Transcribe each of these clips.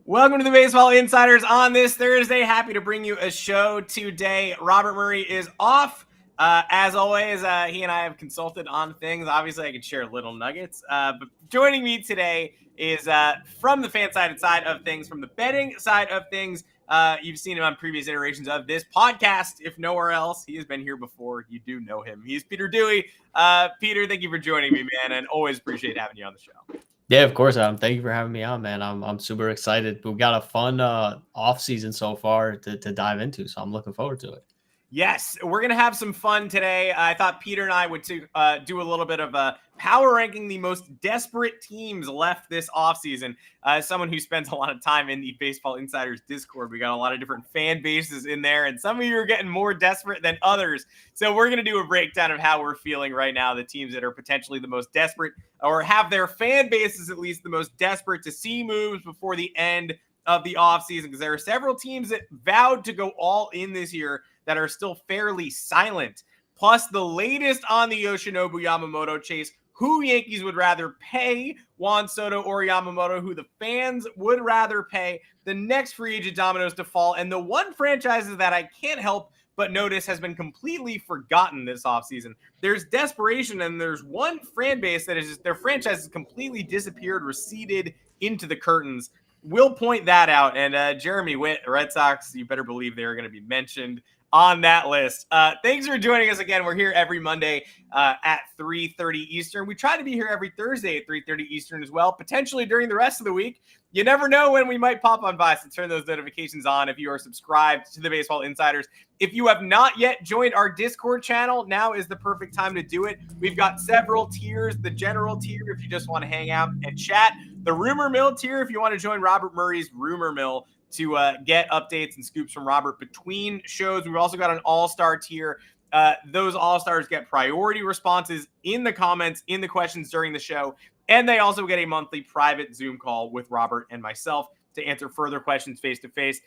Welcome to the Baseball Insiders on this Thursday. Happy to bring you a show today. Robert Murray is off. As always, he and I have consulted on things. Obviously, I could share little nuggets. But joining me today is from the fan-sided side of things, from the betting side of things. You've seen him on previous iterations of this podcast, if nowhere else. He has been here before. You do know him. He's Peter Dewey. Peter, thank you for joining me, man, and always appreciate having you on the show. Yeah, of course, Adam. Thank you for having me on, man. I'm super excited. We've got a fun off season so far to dive into, so I'm looking forward to it. Yes, we're going to have some fun today. I thought Peter and I would do a little bit of power ranking the most desperate teams left this offseason. As someone who spends a lot of time in the Baseball Insiders Discord, we got a lot of different fan bases in there, and some of you are getting more desperate than others. So we're going to do a breakdown of how we're feeling right now, the teams that are potentially the most desperate, or have their fan bases at least the most desperate to see moves before the end of the offseason, because there are several teams that vowed to go all in this year that are still fairly silent. Plus, the latest on the Yoshinobu Yamamoto chase, who Yankees would rather pay, Juan Soto or Yamamoto, who the fans would rather pay, the next free agent dominoes to fall, and the one franchise that I can't help but notice has been completely forgotten this offseason. There's desperation, and there's one fan base that is just, their franchise has completely disappeared, receded into the curtains. We'll point that out. And Jeremy Witt, Red Sox, you better believe they're going to be mentioned on that list. Thanks for joining us again. We're here every Monday at 3:30 Eastern. We try to be here every Thursday at 3:30 Eastern as well, potentially during the rest of the week. You never know when we might pop on by, so turn those notifications on if you are subscribed to the Baseball Insiders. If you have not yet joined our Discord channel, now is the perfect time to do it. We've got several tiers. The general tier, if you just want to hang out and chat. The Rumor Mill tier, if you want to join Robert Murray's Rumor Mill to get updates and scoops from Robert between shows. We've also got an all-star tier. Those all-stars get priority responses in the comments, in the questions during the show, and they also get a monthly private Zoom call with Robert and myself to answer further questions face-to-face.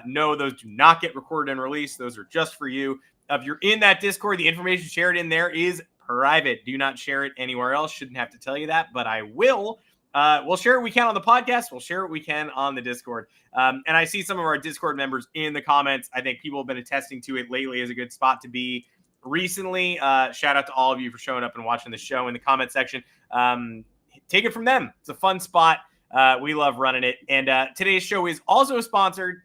No, those do not get recorded and released. Those are just for you. If you're in that Discord, the information shared in there is private. Do not share it anywhere else. Shouldn't have to tell you that, but I will. We'll share what we can on the podcast. We'll share what we can on the Discord. And I see some of our Discord members in the comments. I think people have been attesting to it lately as a good spot to be recently. Shout out to all of you for showing up and watching the show in the comment section. Take it from them. It's a fun spot. We love running it. And today's show is also sponsored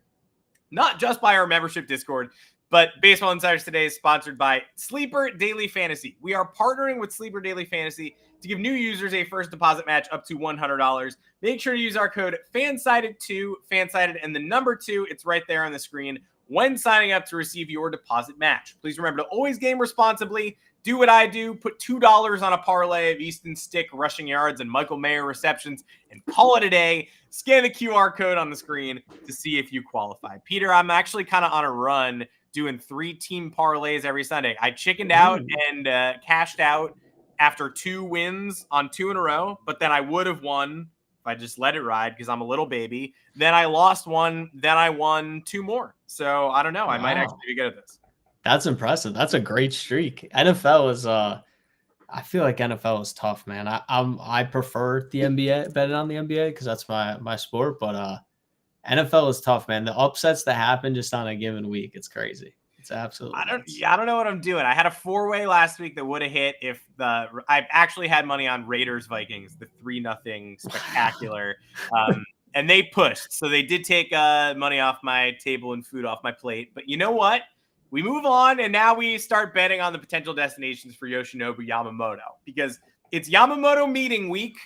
not just by our membership Discord, but Baseball Insiders today is sponsored by Sleeper Daily Fantasy. We are partnering with Sleeper Daily Fantasy to give new users a first deposit match up to $100. Make sure to use our code FANSIDED2, FANSIDED and the number 2. It's right there on the screen when signing up to receive your deposit match. Please remember to always game responsibly. Do what I do. Put $2 on a parlay of Easton Stick rushing yards and Michael Mayer receptions and call it a day. Scan the QR code on the screen to see if you qualify. Peter, I'm actually kind of on a run doing 3-team parlays every Sunday. I chickened out and cashed out after 2 wins on 2 in a row, but then I would have won if I just let it ride because I'm a little baby. Then I lost 1, then I won 2 more. So I don't know. I might actually be good at this. That's impressive. That's a great streak. NFL is I feel like NFL is tough, man. I prefer the NBA, betting on the NBA because that's my sport, but NFL is tough, man. The upsets that happen just on a given week, it's crazy. It's absolutely. I don't know what I'm doing. I had a 4-way last week that would have hit if I actually had money on Raiders Vikings, the 3-0 spectacular, and they pushed. So they did take money off my table and food off my plate. But you know what? We move on, and now we start betting on the potential destinations for Yoshinobu Yamamoto because it's Yamamoto meeting week.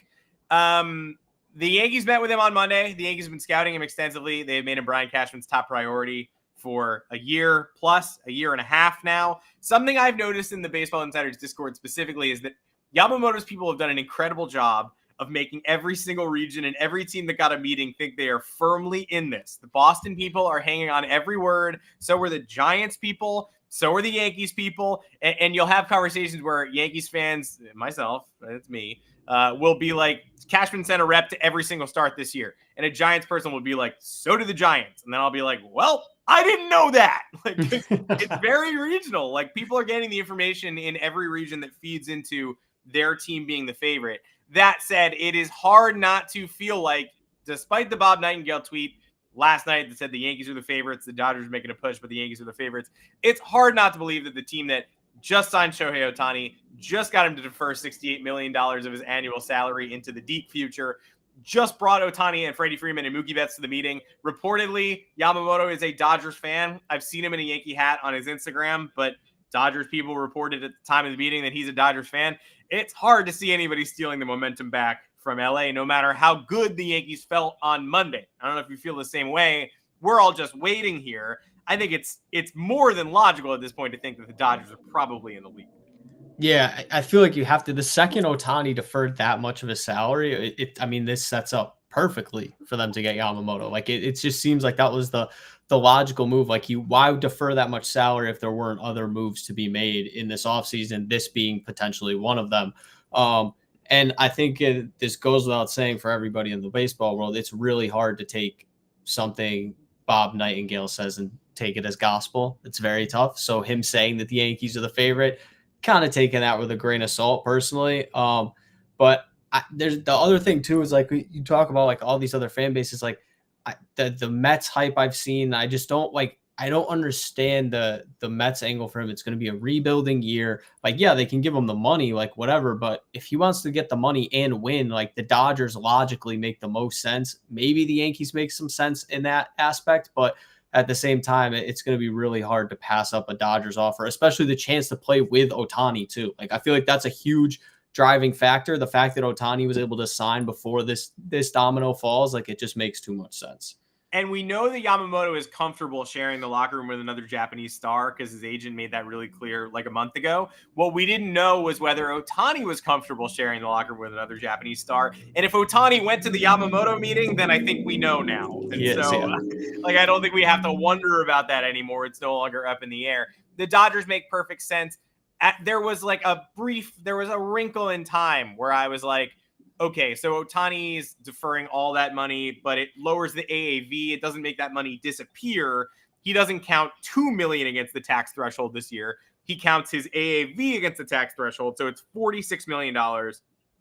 The Yankees met with him on Monday. The Yankees have been scouting him extensively. They've made him Brian Cashman's top priority for a year plus, a year and a half now. Something I've noticed in the Baseball Insiders Discord specifically is that Yamamoto's people have done an incredible job of making every single region and every team that got a meeting think they are firmly in this. The Boston people are hanging on every word. So are the Giants people. So are the Yankees people. And you'll have conversations where Yankees fans, myself, it's me, will be like, Cashman sent a rep to every single start this year. And a Giants person will be like, so do the Giants. And then I'll be like, well, I didn't know that. Like, it's very regional. Like, people are getting the information in every region that feeds into their team being the favorite. That said, it is hard not to feel like despite the Bob Nightingale tweet last night that said the Yankees are the favorites, the Dodgers are making a push, but the Yankees are the favorites, it's hard not to believe that the team that just signed Shohei Ohtani, just got him to defer $68 million of his annual salary into the deep future, just brought Ohtani and Freddie Freeman and Mookie Betts to the meeting. Reportedly, Yamamoto is a Dodgers fan. I've seen him in a Yankee hat on his Instagram, but Dodgers people reported at the time of the meeting that he's a Dodgers fan. It's hard to see anybody stealing the momentum back from LA, no matter how good the Yankees felt on Monday. I don't know if you feel the same way. We're all just waiting here. I think it's more than logical at this point to think that the Dodgers are probably in the league. Yeah, I feel like you have to. The second Ohtani deferred that much of his salary, I mean, this sets up perfectly for them to get Yamamoto. Like it just seems like that was the logical move. Like why defer that much salary if there weren't other moves to be made in this offseason, this being potentially one of them. And I think this goes without saying for everybody in the baseball world, it's really hard to take something Bob Nightingale says and take it as gospel. It's very tough. So him saying that the Yankees are the favorite, kind of taking that with a grain of salt personally. But there's the other thing too, is like you talk about like all these other fan bases, like the Mets hype I've seen. I just don't like, I don't understand the Mets angle for him. It's going to be a rebuilding year. Like, yeah, they can give him the money, like whatever. But if he wants to get the money and win, like the Dodgers logically make the most sense. Maybe the Yankees make some sense in that aspect, but at the same time, it's going to be really hard to pass up a Dodgers offer, especially the chance to play with Ohtani too. Like, I feel like that's a huge driving factor. The fact that Ohtani was able to sign before this domino falls, like it just makes too much sense. And we know that Yamamoto is comfortable sharing the locker room with another Japanese star because his agent made that really clear like a month ago. What we didn't know was whether Ohtani was comfortable sharing the locker room with another Japanese star. And if Ohtani went to the Yamamoto meeting, then I think we know now. And like, I don't think we have to wonder about that anymore. It's no longer up in the air. The Dodgers make perfect sense. There was a wrinkle in time where I was like, okay, so Ohtani's deferring all that money, but it lowers the AAV. It doesn't make that money disappear. He doesn't count $2 million against the tax threshold this year. He counts his AAV against the tax threshold, so it's $46 million.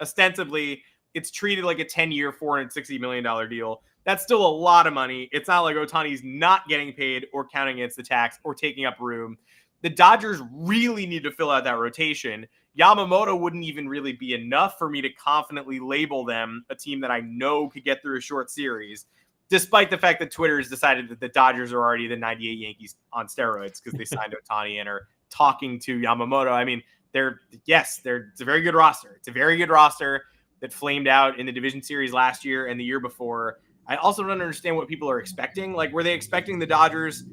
Ostensibly, it's treated like a 10-year, $460 million deal. That's still a lot of money. It's not like Ohtani's not getting paid or counting against the tax or taking up room. The Dodgers really need to fill out that rotation. Yamamoto wouldn't even really be enough for me to confidently label them a team that I know could get through a short series, despite the fact that Twitter has decided that the Dodgers are already the 98 Yankees on steroids because they signed Ohtani and are talking to Yamamoto. I mean, it's a very good roster. It's a very good roster that flamed out in the division series last year and the year before. I also don't understand what people are expecting. Like, were they expecting the Dodgers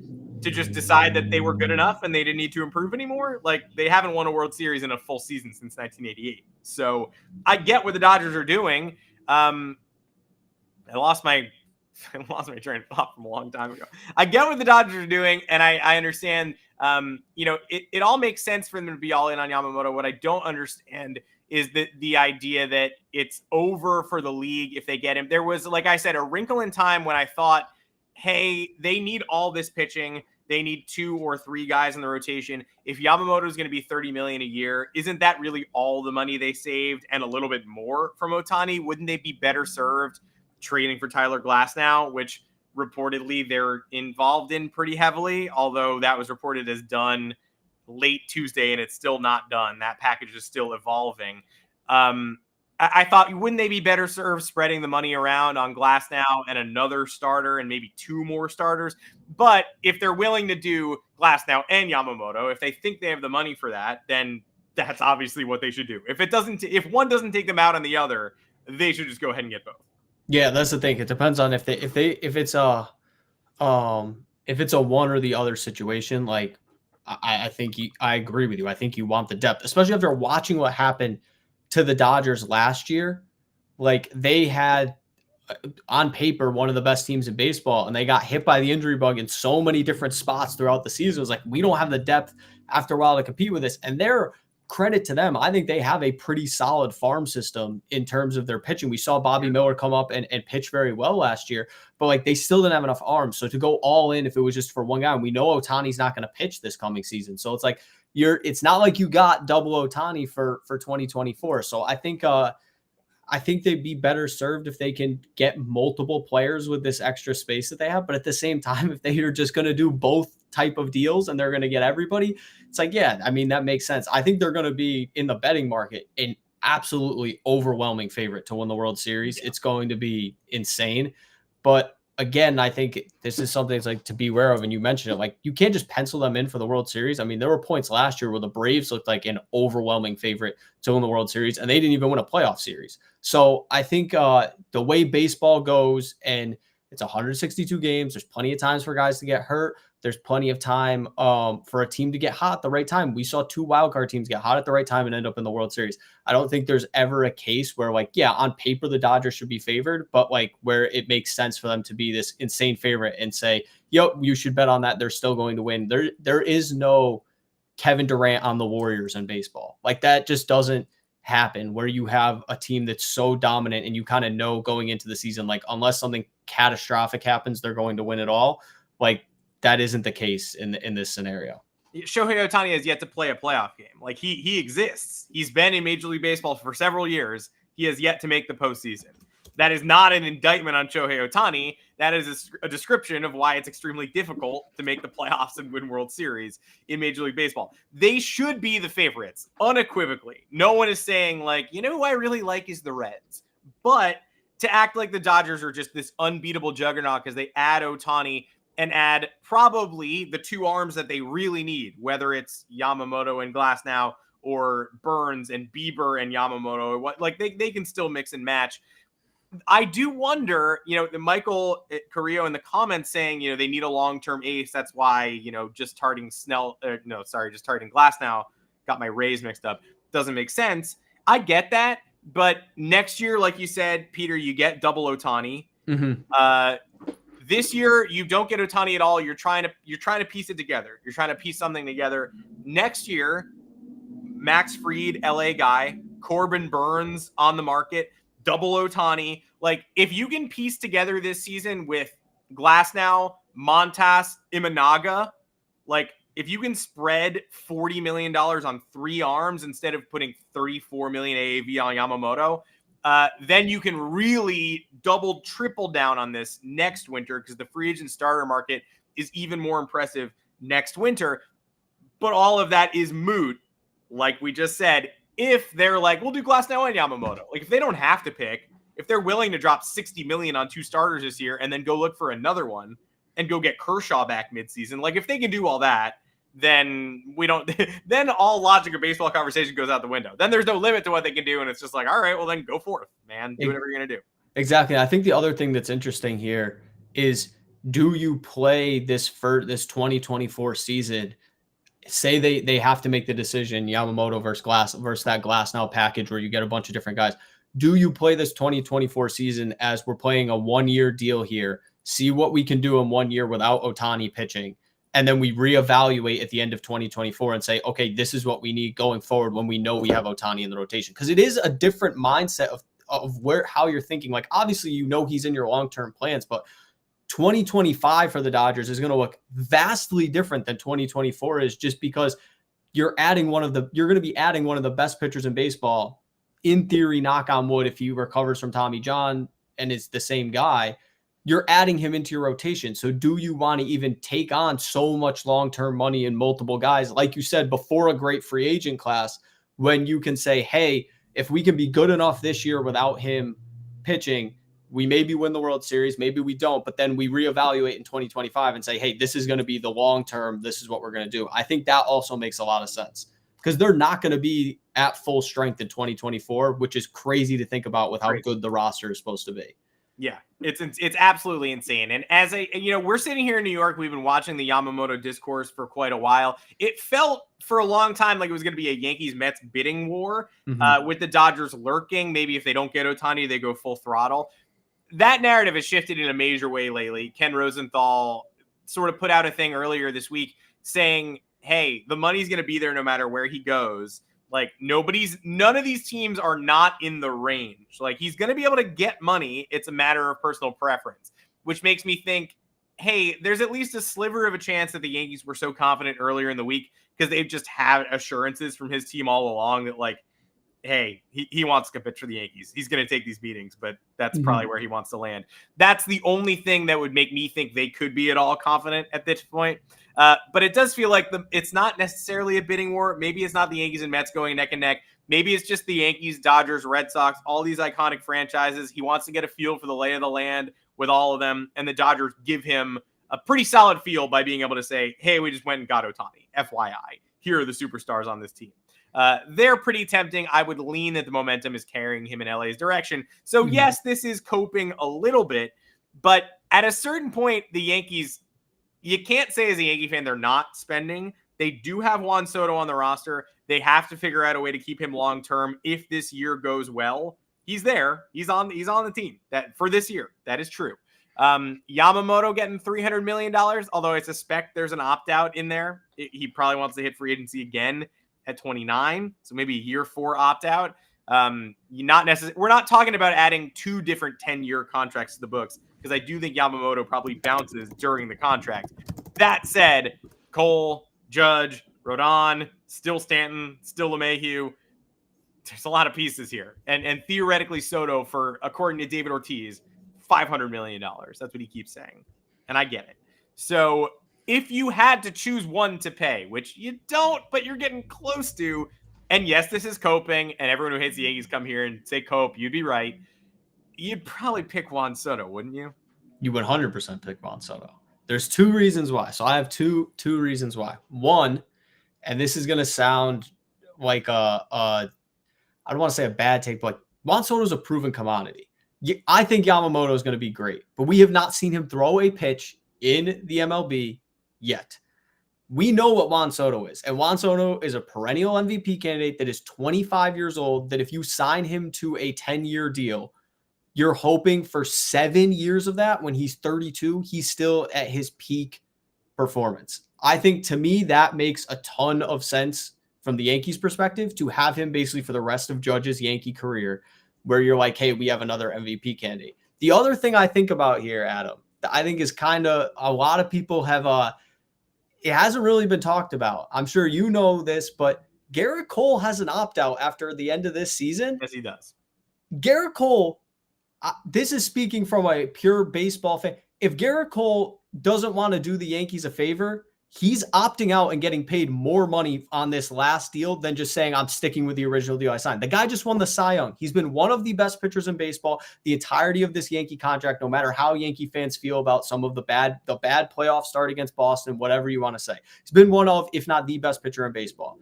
to just decide that they were good enough and they didn't need to improve anymore? Like, they haven't won a World Series in a full season since 1988. So I get what the Dodgers are doing. I lost my train of thought from a long time ago. I get what the Dodgers are doing, and I understand, it all makes sense for them to be all in on Yamamoto. What I don't understand is the idea that it's over for the league if they get him. There was, like I said, a wrinkle in time when I thought, hey, they need all this pitching. They need 2 or 3 guys in the rotation. If Yamamoto is going to be $30 million a year, isn't that really all the money they saved and a little bit more from Ohtani? Wouldn't they be better served trading for Tyler Glasnow, which reportedly they're involved in pretty heavily, although that was reported as done late Tuesday and it's still not done. That package is still evolving. I thought, wouldn't they be better served spreading the money around on Glasnow and another starter and maybe 2 more starters? But if they're willing to do Glasnow and Yamamoto, if they think they have the money for that, then that's obviously what they should do. If one doesn't take them out on the other, they should just go ahead and get both. Yeah, that's the thing. It depends on if it's a one or the other situation. Like, I think I agree with you. I think you want the depth, especially after watching what happened to the Dodgers last year. Like, they had on paper one of the best teams in baseball, and they got hit by the injury bug in so many different spots throughout the season. It was like, we don't have the depth after a while to compete with this. And their credit to them, I think they have a pretty solid farm system in terms of their pitching. We saw Bobby Miller come up and pitch very well last year, but like, they still didn't have enough arms. So to go all in, if it was just for one guy, and we know Ohtani's not going to pitch this coming season. So it's like, it's not like you got double Ohtani for 2024. So I think I think they'd be better served if they can get multiple players with this extra space that they have. But at the same time, if they are just going to do both type of deals and they're going to get everybody, it's like, yeah, I mean, that makes sense. I think they're going to be in the betting market an absolutely overwhelming favorite to win the World Series. Yeah. It's going to be insane. But again, I think this is something that's like to be aware of. And you mentioned it, like you can't just pencil them in for the World Series. I mean, there were points last year where the Braves looked like an overwhelming favorite to win the World Series, and they didn't even win a playoff series. So I think the way baseball goes, and it's 162 games, there's plenty of times for guys to get hurt. There's plenty of time for a team to get hot at the right time. We saw 2 wildcard teams get hot at the right time and end up in the World Series. I don't think there's ever a case where, like, yeah, on paper, the Dodgers should be favored, but like where it makes sense for them to be this insane favorite and say, yep, you should bet on that. They're still going to win. There is no Kevin Durant on the Warriors in baseball. Like that just doesn't happen where you have a team that's so dominant and you kind of know going into the season, like unless something catastrophic happens, they're going to win it all. Like that isn't the case in this scenario. Shohei Ohtani has yet to play a playoff game. Like he exists. He's been in Major League Baseball for several years. He has yet to make the postseason. That is not an indictment on Shohei Ohtani. That is a description of why it's extremely difficult to make the playoffs and win World Series in Major League Baseball. They should be the favorites, unequivocally. No one is saying, like, you know who I really like is the Reds. But to act like the Dodgers are just this unbeatable juggernaut because they add Ohtani and add probably the 2 arms that they really need, whether it's Yamamoto and Glasnow or Burns and Bieber and Yamamoto, or what, like they can still mix and match. I do wonder, the Michael Carrillo in the comments saying, they need a long-term ace. That's why, just targeting just targeting Glasnow, got my Rays mixed up. Doesn't make sense. I get that. But next year, like you said, Peter, you get double Ohtani. Mm-hmm. This year, you don't get Ohtani at all. You're trying to piece it together. You're trying to piece something together. Next year, Max Fried, LA guy, Corbin Burns on the market, double Ohtani. Like, if you can piece together this season with Glasnow, Montas, Imanaga, like, if you can spread $40 million on 3 arms instead of putting $34 million AAV on Yamamoto, then you can really triple down on this next winter because the free agent starter market is even more impressive next winter. But all of that is moot, like we just said, if they're like, we'll do Glasnow and Yamamoto. Like, if they don't have to pick, if they're willing to drop $60 million on 2 starters this year and then go look for another one and go get Kershaw back midseason, like if they can do all that, then then all logic of baseball conversation goes out the window. Then there's no limit to what they can do. And it's just like, all right, well then go forth, man. Do whatever you're going to do. Exactly. I think the other thing that's interesting here is, do you play this 2024 season? Say they have to make the decision, Yamamoto versus that Glasnow package where you get a bunch of different guys. Do you play this 2024 season as we're playing a 1-year deal here, see what we can do in 1 year without Ohtani pitching, and then we reevaluate at the end of 2024 and say, okay, this is what we need going forward when we know we have Ohtani in the rotation? Because it is a different mindset of how you're thinking. Like, obviously, he's in your long-term plans, but 2025 for the Dodgers is going to look vastly different than 2024 is, just because you're going to be adding one of the best pitchers in baseball, in theory, knock on wood, if he recovers from Tommy John and is the same guy. You're adding him into your rotation. So do you want to even take on so much long-term money and multiple guys, like you said, before a great free agent class, when you can say, hey, if we can be good enough this year without him pitching, we maybe win the World Series, maybe we don't, but then we reevaluate in 2025 and say, hey, this is going to be the long-term, this is what we're going to do. I think that also makes a lot of sense, because they're not going to be at full strength in 2024, which is crazy to think about with how good the roster is supposed to be. Yeah, it's absolutely insane. And as we're sitting here in New York, we've been watching the Yamamoto discourse for quite a while. It felt for a long time like it was going to be a Yankees-Mets bidding war, with the Dodgers lurking. Maybe if they don't get Ohtani, they go full throttle. That narrative has shifted in a major way lately. Ken Rosenthal sort of put out a thing earlier this week saying, hey, the money's going to be there no matter where he goes. Like, none of these teams are not in the range. Like, he's going to be able to get money. It's a matter of personal preference, which makes me think, hey, there's at least a sliver of a chance that the Yankees were so confident earlier in the week because they've just had assurances from his team all along that, like, hey, he wants to pitch for the Yankees. He's going to take these beatings, but that's probably where he wants to land. That's the only thing that would make me think they could be at all confident at this point. But it does feel like it's not necessarily a bidding war. Maybe it's not the Yankees and Mets going neck and neck. Maybe it's just the Yankees, Dodgers, Red Sox, all these iconic franchises. He wants to get a feel for the lay of the land with all of them, and the Dodgers give him a pretty solid feel by being able to say, hey, we just went and got Ohtani. FYI, here are the superstars on this team. They're pretty tempting. I would lean that the momentum is carrying him in LA's direction. So yes, this is coping a little bit, but at a certain point, the Yankees, you can't say as a Yankee fan, they're not spending. They do have Juan Soto on the roster. They have to figure out a way to keep him long-term. If this year goes well, he's there. He's on the team that for this year. That is true. Yamamoto getting $300 million, although I suspect there's an opt-out in there. He probably wants to hit free agency again at 29, so maybe a year 4 opt-out. We're not talking about adding 2 different 10-year contracts to the books, because I do think Yamamoto probably bounces during the contract. That said, Cole, Judge, Rodon, still Stanton, still LeMahieu. There's a lot of pieces here. And theoretically Soto, for, according to David Ortiz, $500 million. That's what he keeps saying. And I get it. So if you had to choose one to pay, which you don't, but you're getting close to, and yes, this is coping, and everyone who hates the Yankees come here and say cope, you'd be right. You'd probably pick Juan Soto, wouldn't you? You would 100% pick Juan Soto. There's 2 reasons why. So I have two reasons why. One, and this is going to sound like I don't want to say a bad take, but Juan Soto is a proven commodity. I think Yamamoto is going to be great, but we have not seen him throw a pitch in the MLB yet. We know what Juan Soto is, and Juan Soto is a perennial MVP candidate that is 25 years old, that if you sign him to a 10-year deal, you're hoping for 7 years of that. When he's 32, he's still at his peak performance. I think, to me, that makes a ton of sense from the Yankees' perspective, to have him basically for the rest of Judge's Yankee career, where you're like, hey, we have another MVP candidate. The other thing I think about here, Adam, that I think is kind of, a lot of people have, it hasn't really been talked about. I'm sure you know this, but Garrett Cole has an opt-out after the end of this season. Yes, he does. Garrett Cole, this is speaking from a pure baseball fan. If Garrett Cole doesn't want to do the Yankees a favor, he's opting out and getting paid more money on this last deal than just saying, I'm sticking with the original deal I signed. The guy just won the Cy Young. He's been one of the best pitchers in baseball the entirety of this Yankee contract, no matter how Yankee fans feel about some of the bad playoff start against Boston, whatever you want to say. He's been one of, if not the best pitcher in baseball.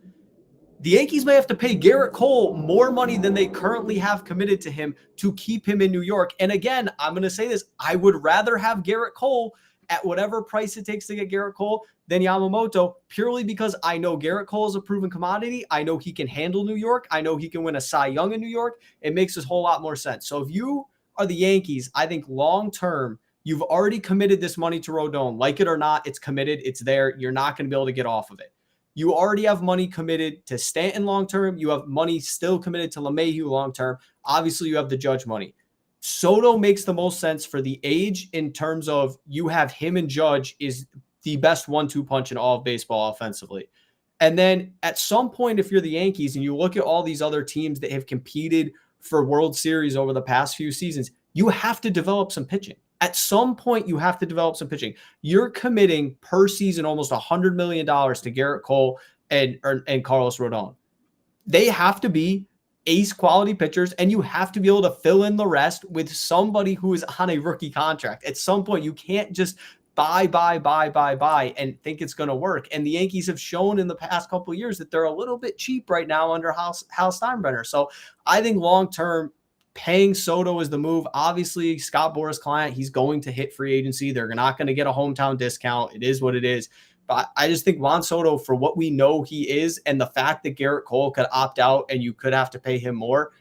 The Yankees may have to pay Garrett Cole more money than they currently have committed to him to keep him in New York. And again, I'm going to say this, I would rather have Garrett Cole at whatever price it takes to get Garrett Cole than Yamamoto, purely because I know Garrett Cole is a proven commodity. I know he can handle New York. I know he can win a Cy Young in New York. It makes a whole lot more sense. So if you are the Yankees, I think long-term, you've already committed this money to Rodon. Like it or not, it's committed. It's there. You're not going to be able to get off of it. You already have money committed to Stanton long-term. You have money still committed to LeMahieu long-term. Obviously, you have the Judge money. Soto makes the most sense for the age, in terms of you have him and Judge is the best 1-2 punch in all of baseball offensively. And then at some point, if you're the Yankees and you look at all these other teams that have competed for World Series over the past few seasons, you have to develop some pitching. At some point, you have to develop some pitching. You're committing per season almost $100 million to Garrett Cole and Carlos Rodon. They have to be ace quality pitchers, and you have to be able to fill in the rest with somebody who is on a rookie contract. At some point, you can't just buy and think it's going to work. And the Yankees have shown in the past couple of years that they're a little bit cheap right now under Hal Steinbrenner. So I think long-term, paying Soto is the move. Obviously, Scott Boras' client, he's going to hit free agency. They're not going to get a hometown discount. It is what it is. But I just think Juan Soto, for what we know he is, and the fact that Garrett Cole could opt out and you could have to pay him more,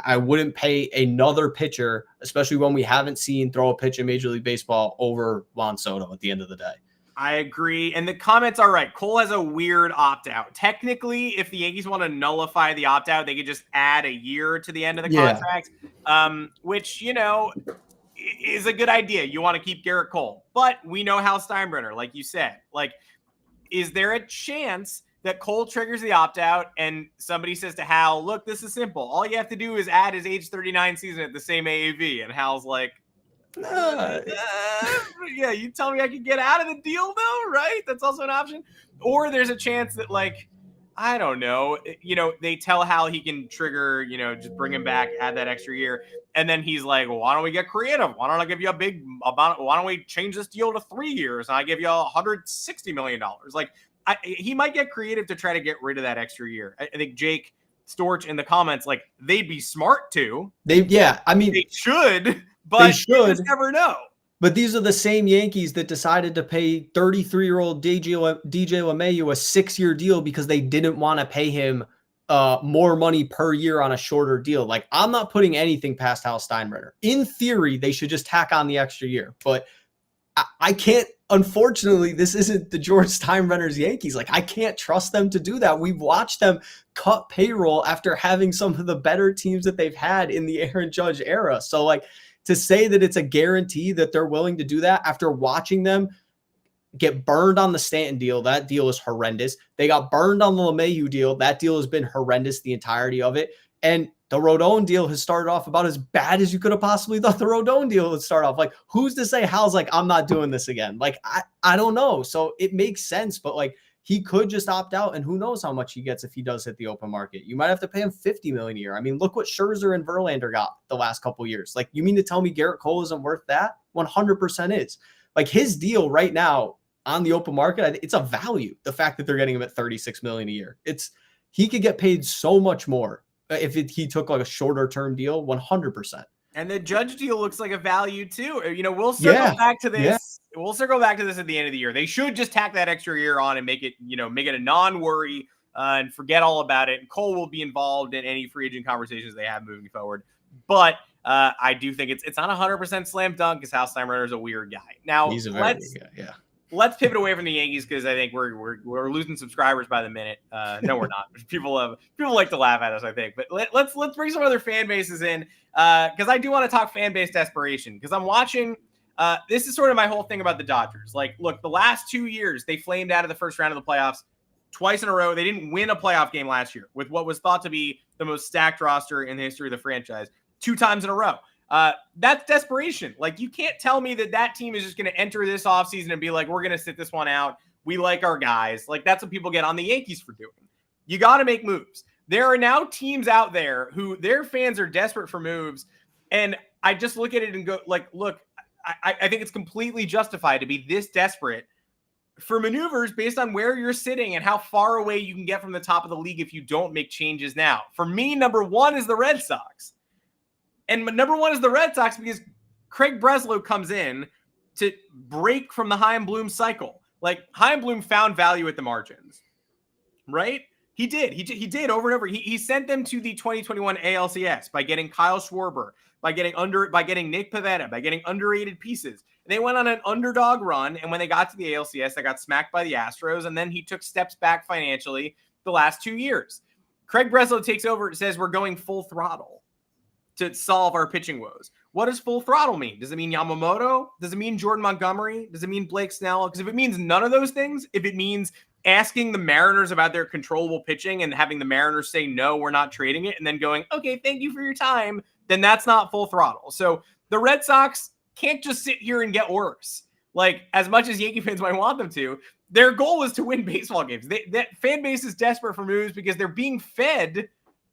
I wouldn't pay another pitcher, especially when we haven't seen throw a pitch in Major League Baseball, over Juan Soto at the end of the day. I agree. And the comments are right. Cole has a weird opt-out. Technically, if the Yankees want to nullify the opt-out, they could just add a year to the end of the contract, which, you know, is a good idea. You want to keep Garrett Cole. But we know Hal Steinbrenner, like you said. Like, is there a chance that Cole triggers the opt-out and somebody says to Hal, look, this is simple. All you have to do is add his age 39 season at the same AAV. And Hal's like, yeah, you tell me I can get out of the deal though, right? That's also an option. Or there's a chance that, like, I don't know, they tell Hal he can trigger, just bring him back, add that extra year. And then he's like, well, why don't we get creative? Why don't I give you a big amount? Why don't we change this deal to 3 years? And I give you $160 million. Like, he might get creative to try to get rid of that extra year. I think Jake Storch in the comments, like, they'd be smart to. They should, but you just never know. But these are the same Yankees that decided to pay 33-year-old DJ LeMahieu a 6-year deal because they didn't want to pay him more money per year on a shorter deal. Like, I'm not putting anything past Hal Steinbrenner. In theory, they should just tack on the extra year. But I can't, unfortunately, this isn't the George Steinbrenner's Yankees. Like, I can't trust them to do that. We've watched them cut payroll after having some of the better teams that they've had in the Aaron Judge era. So, like, to say that it's a guarantee that they're willing to do that after watching them get burned on the Stanton deal, that deal is horrendous. They got burned on the LeMahieu deal. That deal has been horrendous, the entirety of it. And the Rodon deal has started off about as bad as you could have possibly thought the Rodon deal would start off. Like, who's to say Hal's like, I'm not doing this again? Like, I don't know. So it makes sense, but like, he could just opt out, and who knows how much he gets if he does hit the open market. You might have to pay him $50 million a year. I mean, look what Scherzer and Verlander got the last couple of years. Like, you mean to tell me Garrett Cole isn't worth that? 100% is. Like, his deal right now on the open market, it's a value. The fact that they're getting him at $36 million a year, he could get paid so much more if he took like a shorter term deal. 100%. And the Judge deal looks like a value too. We'll circle back to this. Yeah. We'll circle back to this at the end of the year. They should just tack that extra year on and make it a non-worry and forget all about it. And Cole will be involved in any free agent conversations they have moving forward. But I do think it's not 100% slam dunk because Hal Steinbrenner is a weird guy. Now, he's a very weird guy. Yeah. Let's pivot away from the Yankees because I think we're losing subscribers by the minute. No, we're not. People like to laugh at us, I think. But let's bring some other fan bases in because I do want to talk fan base desperation because I'm watching. This is sort of my whole thing about the Dodgers. Like, look, the last 2 years they flamed out of the first round of the playoffs twice in a row. They didn't win a playoff game last year with what was thought to be the most stacked roster in the history of the franchise 2 times in a row. That's desperation. Like, you can't tell me that team is just going to enter this offseason and be like, we're going to sit this one out. We like our guys. Like, that's what people get on the Yankees for doing. You got to make moves. There are now teams out there who their fans are desperate for moves. And I just look at it and go like, look, I think it's completely justified to be this desperate for maneuvers based on where you're sitting and how far away you can get from the top of the league if you don't make changes now. For me, number one is the Red Sox. And number one is the Red Sox because Craig Breslow comes in to break from the Chaim Bloom cycle. Like, Chaim Bloom found value at the margins, right? He did. He did over and over. He sent them to the 2021 ALCS by getting Kyle Schwarber, by getting Nick Pivetta, by getting underrated pieces. And they went on an underdog run, and when they got to the ALCS, they got smacked by the Astros, and then he took steps back financially the last 2 years. Craig Breslow takes over and says we're going full throttle to solve our pitching woes. What does full throttle mean? Does it mean Yamamoto? Does it mean Jordan Montgomery? Does it mean Blake Snell? Because if it means none of those things, if it means asking the Mariners about their controllable pitching and having the Mariners say, no, we're not trading it, and then going, okay, thank you for your time, then that's not full throttle. So the Red Sox can't just sit here and get worse. Like, as much as Yankee fans might want them to, their goal is to win baseball games. That fan base is desperate for moves because they're being fed.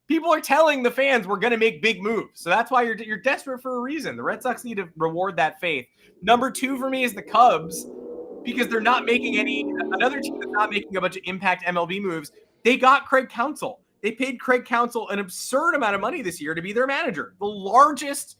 People are telling the fans we're going to make big moves. So that's why you're desperate for a reason. The Red Sox need to reward that faith. Number two for me is the Cubs because they're not making another team that's not making a bunch of impact MLB moves. They got Craig Counsell. They paid Craig Counsell an absurd amount of money this year to be their manager, the largest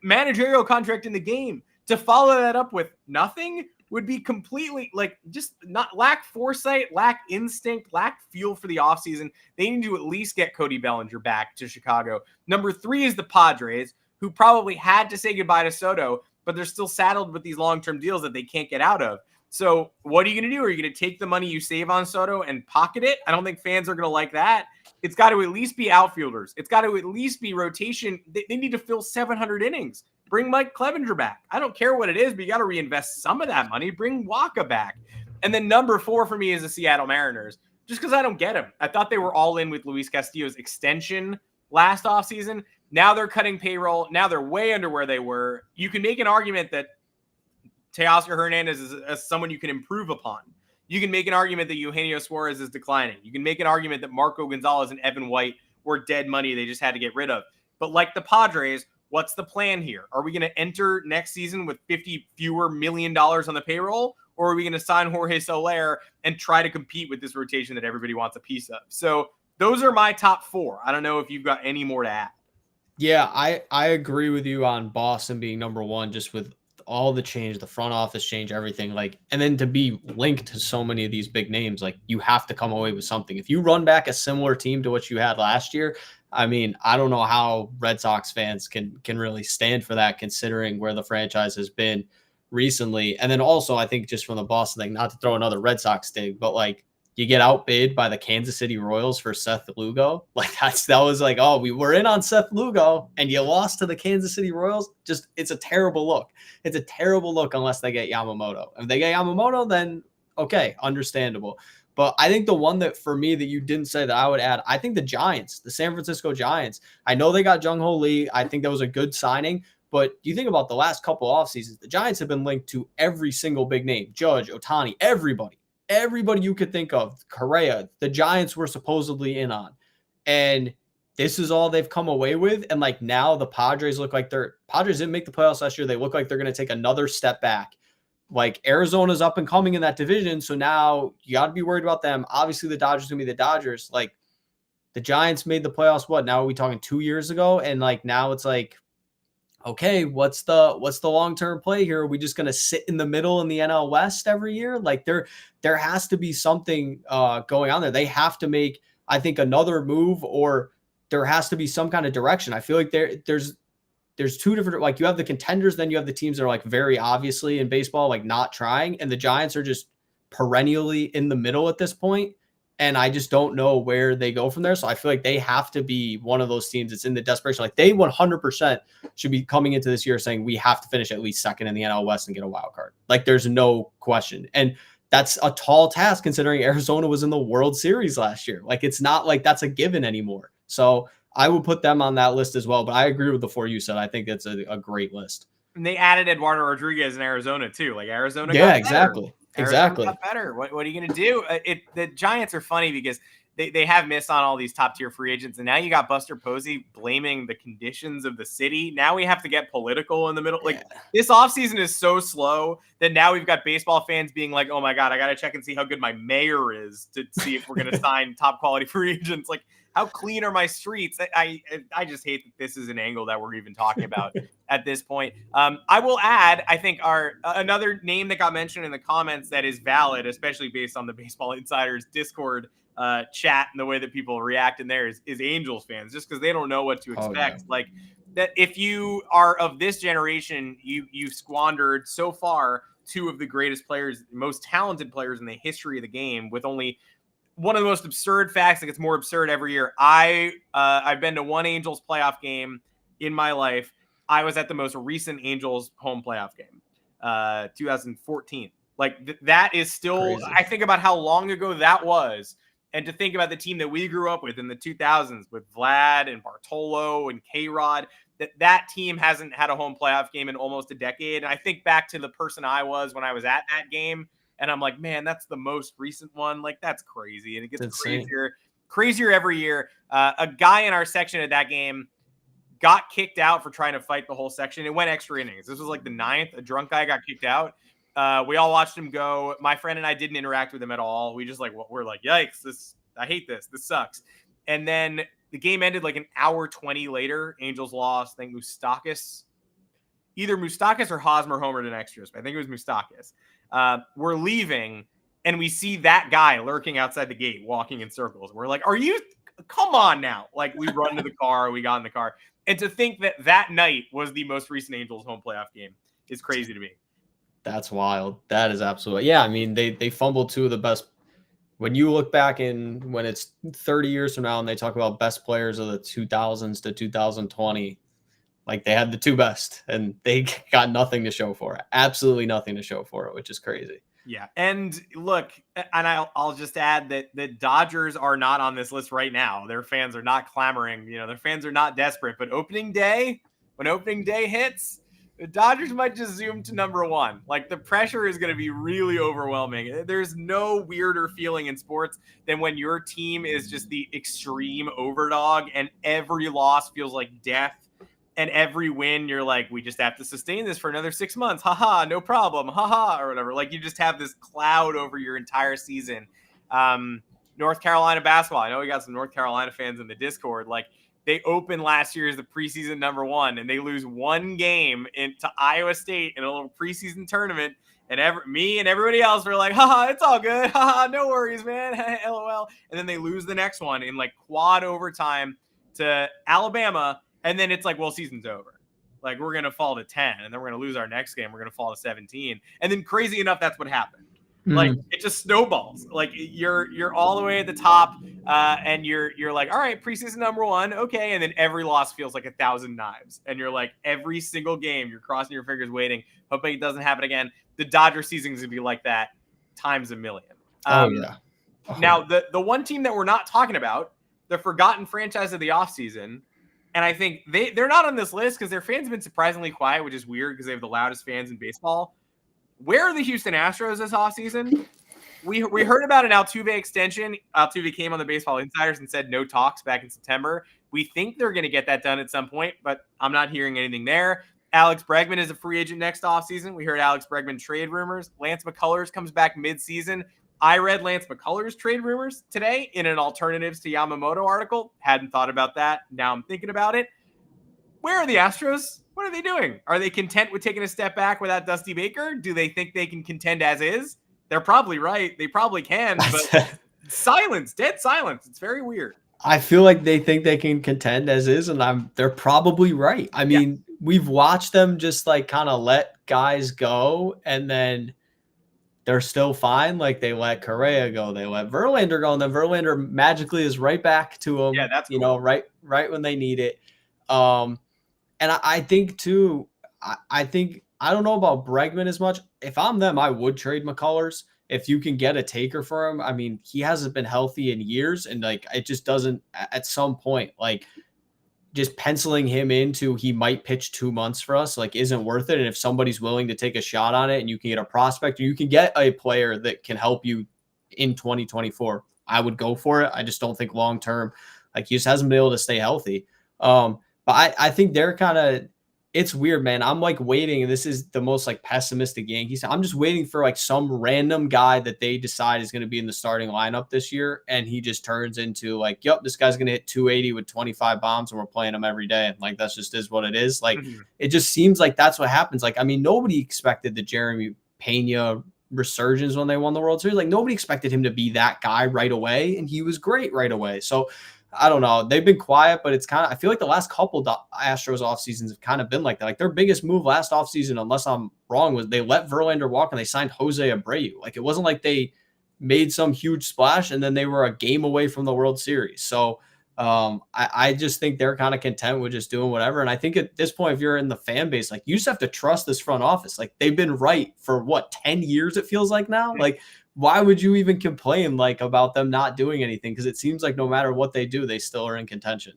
managerial contract in the game. To follow that up with nothing would be completely just not lack foresight, lack instinct, lack feel for the offseason. They need to at least get Cody Bellinger back to Chicago. Number three is the Padres, who probably had to say goodbye to Soto, but they're still saddled with these long-term deals that they can't get out of. So what are you going to do? Are you going to take the money you save on Soto and pocket it? I don't think fans are going to like that. It's got to at least be outfielders. It's got to at least be rotation. They need to fill 700 innings. Bring Mike Clevenger back. I don't care what it is, but you got to reinvest some of that money. Bring Waka back. And then number four for me is the Seattle Mariners. just because I don't get him. I thought they were all in with Luis Castillo's extension last offseason. Now they're cutting payroll. Now they're way under where they were. You can make an argument that Teoscar Hernandez is someone you can improve upon. You can make an argument that Eugenio Suarez is declining. You can make an argument that Marco Gonzalez and Evan White were dead money they just had to get rid of. But like the Padres, what's the plan here? Are we going to enter next season with $50 fewer million on the payroll? Or are we going to sign Jorge Soler and try to compete with this rotation that everybody wants a piece of? So those are my top 4. I don't know if you've got any more to add. Yeah, I agree with you on Boston being number 1, just with all the change, the front office change, everything. Like, and then to be linked to so many of these big names, like you have to come away with something. If you run back a similar team to what you had last year, I mean, I don't know how Red Sox fans can really stand for that, considering where the franchise has been recently. And then also, I think just from the Boston thing, not to throw another Red Sox dig, but like you get outbid by the Kansas City Royals for Seth Lugo. Like that was like, oh, we were in on Seth Lugo and you lost to the Kansas City Royals. Just, it's a terrible look. It's a terrible look unless they get Yamamoto. If they get Yamamoto, then okay, understandable. But I think the one that for me that you didn't say that I would add, I think the Giants, the San Francisco Giants. I know they got Jung Ho Lee. I think that was a good signing. But you think about the last couple off seasons, the Giants have been linked to every single big name, Judge, Ohtani, everybody you could think of, Correa, the Giants were supposedly in on. And this is all they've come away with. And like now the Padres look like Padres didn't make the playoffs last year. They look like they're going to take another step back. Like Arizona's up and coming in that division. So now you got to be worried about them. Obviously the Dodgers going to be the Dodgers. Like the Giants made the playoffs. What, now are we talking 2 years ago? And like, now it's like, okay, what's the long-term play here? Are we just going to sit in the middle in the NL West every year? Like there has to be something going on there. They have to make, I think, another move, or there has to be some kind of direction. I feel like there's 2 different, like you have the contenders, then you have the teams that are like very obviously in baseball, like not trying. And the Giants are just perennially in the middle at this point. And I just don't know where they go from there. So I feel like they have to be one of those teams that's in the desperation. Like they 100% should be coming into this year saying we have to finish at least second in the NL West and get a wild card. Like there's no question. And that's a tall task considering Arizona was in the World Series last year. Like it's not like that's a given anymore. So I would put them on that list as well. But I agree with the 4 you said. I think it's a great list. And they added Eduardo Rodriguez in Arizona too. Like Arizona got better. Exactly. Got better. What are you going to do? The Giants are funny because they have missed on all these top tier free agents. And now you got Buster Posey blaming the conditions of the city. Now we have to get political in the middle. Like this offseason is so slow that now we've got baseball fans being like, oh my God, I got to check and see how good my mayor is to see if we're going to sign top quality free agents. Like how clean are my streets? I just hate that this is an angle that we're even talking about at this point. I will add, I think another name that got mentioned in the comments that is valid, especially based on the Baseball Insiders Discord chat and the way that people react in there is Angels fans, just because they don't know what to expect. Like that, if you are of this generation, you've squandered so far 2 of the greatest players, most talented players in the history of the game, with only one of the most absurd facts that gets more absurd every year. I've been to 1 Angels playoff game in my life. I was at the most recent Angels home playoff game, 2014. Like that is still, crazy. I think about how long ago that was. And to think about the team that we grew up with in the 2000s with Vlad and Bartolo and K-Rod, that team hasn't had a home playoff game in almost a decade. And I think back to the person I was when I was at that game. And I'm like, man, that's the most recent one. Like, that's crazy. And it gets crazier every year. A guy in our section at that game got kicked out for trying to fight the whole section. It went extra innings. This was like the 9th. A drunk guy got kicked out. We all watched him go. My friend and I didn't interact with him at all. We just we're like, yikes, I hate this. This sucks. And then the game ended like an hour 20 later. Angels lost. I think either Moustakas or Hosmer homered in extras. But I think it was Moustakas. We're leaving, and we see that guy lurking outside the gate, walking in circles. We're like, come on now. Like, we run to the car. We got in the car. And to think that night was the most recent Angels home playoff game is crazy to me. That's wild. That is absolutely. Yeah, I mean, they fumbled 2 of the best. When you look back when it's 30 years from now and they talk about best players of the 2000s to 2020, like they had the 2 best and they got nothing to show for it. Absolutely nothing to show for it, which is crazy. Yeah. And look, and I'll just add that the Dodgers are not on this list right now. Their fans are not clamoring. Their fans are not desperate. But when opening day hits, the Dodgers might just zoom to number one. Like, the pressure is going to be really overwhelming. There's no weirder feeling in sports than when your team is just the extreme overdog and every loss feels like death. And every win, you're like, we just have to sustain this for another 6 months. Haha, no problem. Haha, or whatever. Like, you just have this cloud over your entire season. North Carolina basketball. I know we got some North Carolina fans in the Discord. Like, they opened last year as the preseason number one, and they lose one game to Iowa State in a little preseason tournament. And me and everybody else were like, haha, it's all good. Haha, no worries, man. LOL. And then they lose the next one in like quad overtime to Alabama. And then it's like, well, season's over. Like, we're going to fall to 10, and then we're going to lose our next game. We're going to fall to 17. And then crazy enough, that's what happened. Like, it just snowballs. Like, you're all the way at the top, and you're like, all right, preseason number one, okay. And then every loss feels like 1,000 knives. And you're like, every single game, you're crossing your fingers waiting, hoping it doesn't happen again. The Dodger season's going to be like that times a million. Now, the one team that we're not talking about, the forgotten franchise of the offseason, and I think they're not on this list because their fans have been surprisingly quiet, which is weird because they have the loudest fans in baseball. Where are the Houston Astros this offseason? We heard about an Altuve extension. Altuve came on the Baseball Insiders and said no talks back in September. We think they're going to get that done at some point, but I'm not hearing anything there. Alex Bregman is a free agent next offseason. We heard Alex Bregman trade rumors. Lance McCullers comes back mid-season. I read Lance McCullers trade rumors today in an Alternatives to Yamamoto article. Hadn't thought about that. Now I'm thinking about it. Where are the Astros? What are they doing? Are they content with taking a step back without Dusty Baker? Do they think they can contend as is? They're probably right. They probably can, but silence, dead silence. It's very weird. I feel like they think they can contend as is, and they're probably right. I mean, we've watched them just like kind of let guys go, and then they're still fine. Like, they let Correa go, they let Verlander go, and then Verlander magically is right back to them. Yeah, that's cool. Right when they need it. And I think too, I think, I don't know about Bregman as much. If I'm them, I would trade McCullers if you can get a taker for him. I mean, he hasn't been healthy in years, and like, it just doesn't, at some point, like, just penciling him into he might pitch 2 months for us, like, isn't worth it. And if somebody's willing to take a shot on it and you can get a prospect, or you can get a player that can help you in 2024, I would go for it. I just don't think long-term, like, he just hasn't been able to stay healthy. But I think they're kind of, it's weird, man. I'm like waiting, and this is the most like pessimistic Yankees. I'm just waiting for like some random guy that they decide is going to be in the starting lineup this year, and he just turns into like, yep, this guy's going to hit 280 with 25 bombs, and we're playing him every day. Like, that's just is what it is. Like, it just seems like that's what happens. Like, I mean, nobody expected the Jeremy Pena resurgence when they won the World Series. Like, nobody expected him to be that guy right away, and he was great right away. So I don't know. They've been quiet, but it's kind of, I feel like the last couple Astros off seasons have kind of been like that. Like, their biggest move last off season, unless I'm wrong, was they let Verlander walk and they signed Jose Abreu. Like, it wasn't like they made some huge splash and then they were a game away from the World Series. So I just think they're kind of content with just doing whatever. And I think at this point, if you're in the fan base, like, you just have to trust this front office. Like, they've been right for what, 10 years it feels like now? Like, why would you even complain like about them not doing anything? Because it seems like no matter what they do, they still are in contention.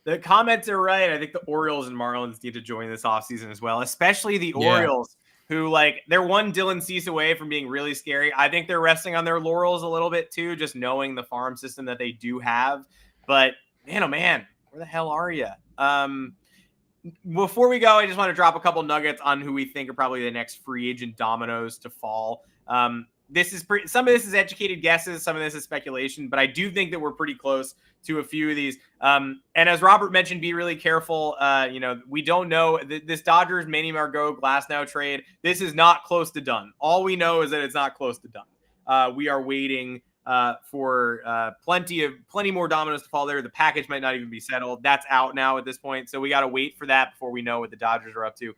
The comments are right. I think the Orioles and Marlins need to join this offseason as well, especially the Orioles, who, like, they're one Dylan Cease away from being really scary. I think they're resting on their laurels a little bit too, just knowing the farm system that they do have. But man, oh man, where the hell are you? Before we go, I just want to drop a couple nuggets on who we think are probably the next free agent dominoes to fall. Some of this is educated guesses, some of this is speculation, but I do think that we're pretty close to a few of these. And as Robert mentioned, be really careful. We don't know this Dodgers Manny Margot Glasnow trade. This is not close to done. All we know is that it's not close to done. We are waiting for plenty more dominoes to fall there. The package might not even be settled. That's out now at this point. So we got to wait for that before we know what the Dodgers are up to.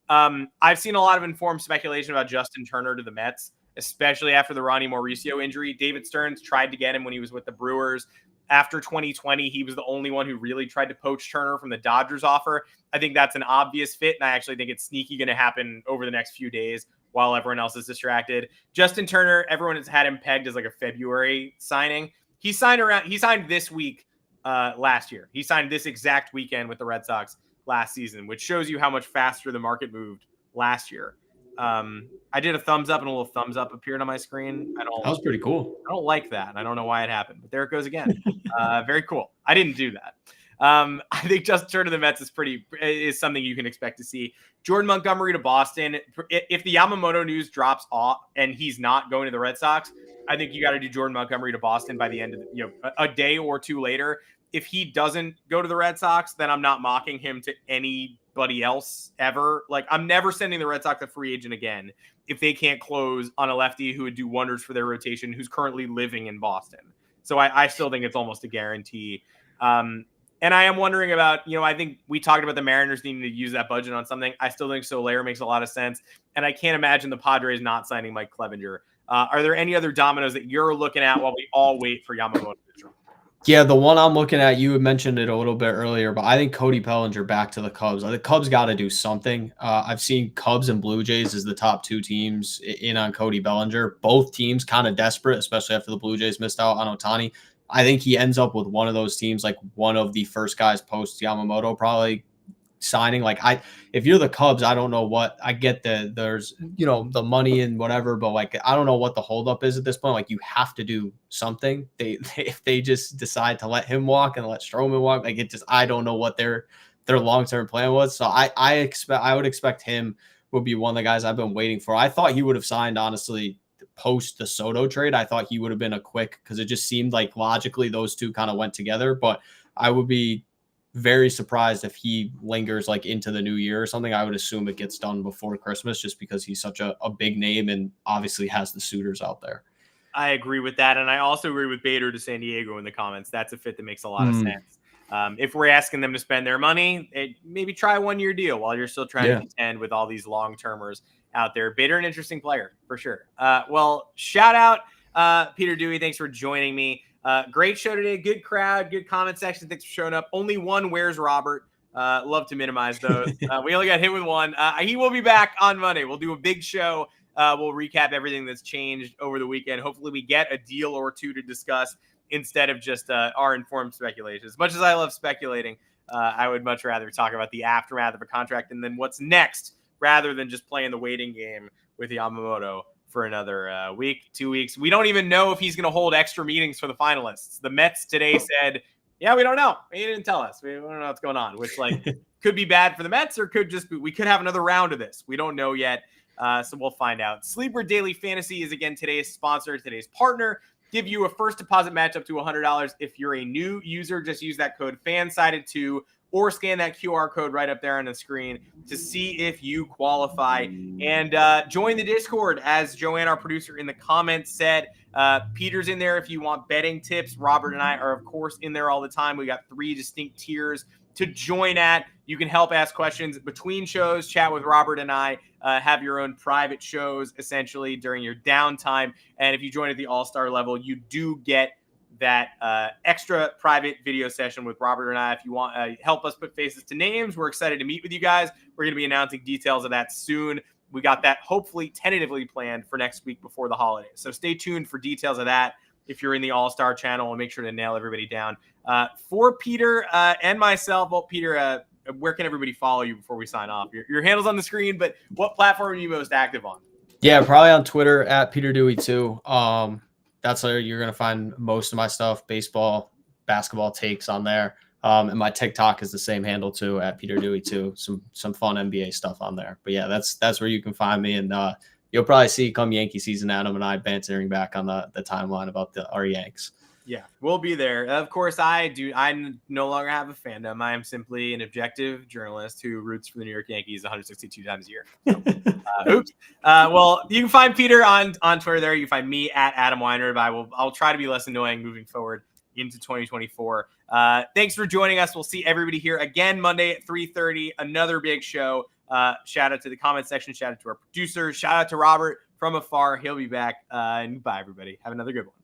I've seen a lot of informed speculation about Justin Turner to the Mets, especially after the Ronnie Mauricio injury. David Stearns tried to get him when he was with the Brewers. After 2020, he was the only one who really tried to poach Turner from the Dodgers offer. I think that's an obvious fit, and I actually think it's sneaky going to happen over the next few days. while everyone else is distracted. Justin Turner, everyone has had him pegged as like a February signing. He signed this week last year. He signed this exact weekend with the Red Sox last season, which shows you how much faster the market moved last year. I did a thumbs up and a little thumbs up appeared on my screen. That was pretty cool. I don't like that. I don't know why it happened, but there it goes again. Very cool. I didn't do that. I think Justin Turner to the Mets is something you can expect to see. Jordan Montgomery to Boston. If the Yamamoto news drops off and he's not going to the Red Sox, I think you got to do Jordan Montgomery to Boston by the end of a day or two later. If he doesn't go to the Red Sox, then I'm not mocking him to anybody else ever. Like, I'm never sending the Red Sox a free agent again if they can't close on a lefty who would do wonders for their rotation, who's currently living in Boston. So I still think it's almost a guarantee. And I am wondering about, I think we talked about the Mariners needing to use that budget on something. I still think Soler makes a lot of sense. And I can't imagine the Padres not signing Mike Clevenger. Are there any other dominoes that you're looking at while we all wait for Yamamoto to drop? Yeah, the one I'm looking at, you had mentioned it a little bit earlier, but I think Cody Bellinger back to the Cubs. The Cubs got to do something. I've seen Cubs and Blue Jays as the top two teams in on Cody Bellinger. Both teams kind of desperate, especially after the Blue Jays missed out on Ohtani. I think he ends up with one of those teams, like one of the first guys post Yamamoto probably signing. Like, if you're the Cubs, I don't know what I get. There's the money and whatever, but like I don't know what the holdup is at this point. Like, you have to do something. If they just decide to let him walk and let Stroman walk, like I don't know what their long-term plan was. So I would expect him would be one of the guys I've been waiting for. I thought he would have signed, honestly, post the Soto trade. I thought he would have been a quick, because it just seemed like logically those two kind of went together. But I would be very surprised if he lingers like into the new year or something. I would assume it gets done before Christmas, just because he's such a big name and obviously has the suitors out there. I agree with that. And I also agree with Bader to San Diego in the comments. That's a fit that makes a lot of sense. If we're asking them to spend their money, maybe try a 1-year deal while you're still trying to contend with all these long-termers out there. Bader, an interesting player for sure. Well, shout out Peter Dewey. Thanks for joining me. Great show today. Good crowd, good comment section. Thanks for showing up. Only one. Where's Robert? Love to minimize those. We only got hit with one. He will be back on Monday. We'll do a big show. We'll recap everything that's changed over the weekend. Hopefully we get a deal or two to discuss instead of just our informed speculation. As much as I love speculating, I would much rather talk about the aftermath of a contract and then what's next, rather than just playing the waiting game with Yamamoto for another week, 2 weeks. We don't even know if he's going to hold extra meetings for the finalists. The Mets today said, yeah, we don't know. He didn't tell us. We don't know what's going on, which could be bad for the Mets, or could just be, we could have another round of this. We don't know yet. So we'll find out. Sleeper Daily Fantasy is, again, today's sponsor, today's partner. Give you a first deposit match up to $100. If you're a new user, just use that code FANSIDED2 or scan that QR code right up there on the screen to see if you qualify. And join the Discord, as Joanne, our producer, in the comments said. Peter's in there if you want betting tips. Robert and I are, of course, in there all the time. We got 3 distinct tiers to join at. You can help ask questions between shows, chat with Robert and I, have your own private shows, essentially, during your downtime. And if you join at the all-star level, you do get that extra private video session with Robert and I. If you want help us put faces to names, we're excited to meet with you guys. We're going to be announcing details of that soon. We got that hopefully tentatively planned for next week before the holidays. So stay tuned for details of that if you're in the All-Star channel, and make sure to nail everybody down. For Peter and myself, well, Peter, where can everybody follow you before we sign off? Your handle's on the screen, but what platform are you most active on? Yeah, probably on Twitter at Peter Dewey too. That's where you're going to find most of my stuff, baseball, basketball takes on there. And my TikTok is the same handle too, at Peter Dewey too. Some fun NBA stuff on there. But yeah, that's where you can find me. And you'll probably see come Yankee season, Adam and I bantering back on the timeline about our Yanks. Yeah, we'll be there. Of course, I no longer have a fandom. I am simply an objective journalist who roots for the New York Yankees 162 times a year. So, oops. Well, you can find Peter on Twitter there. You can find me at Adam Weiner. I'll try to be less annoying moving forward into 2024. Thanks for joining us. We'll see everybody here again Monday at 3:30. Another big show. Shout out to the comment section. Shout out to our producers. Shout out to Robert from afar. He'll be back. And goodbye, everybody. Have another good one.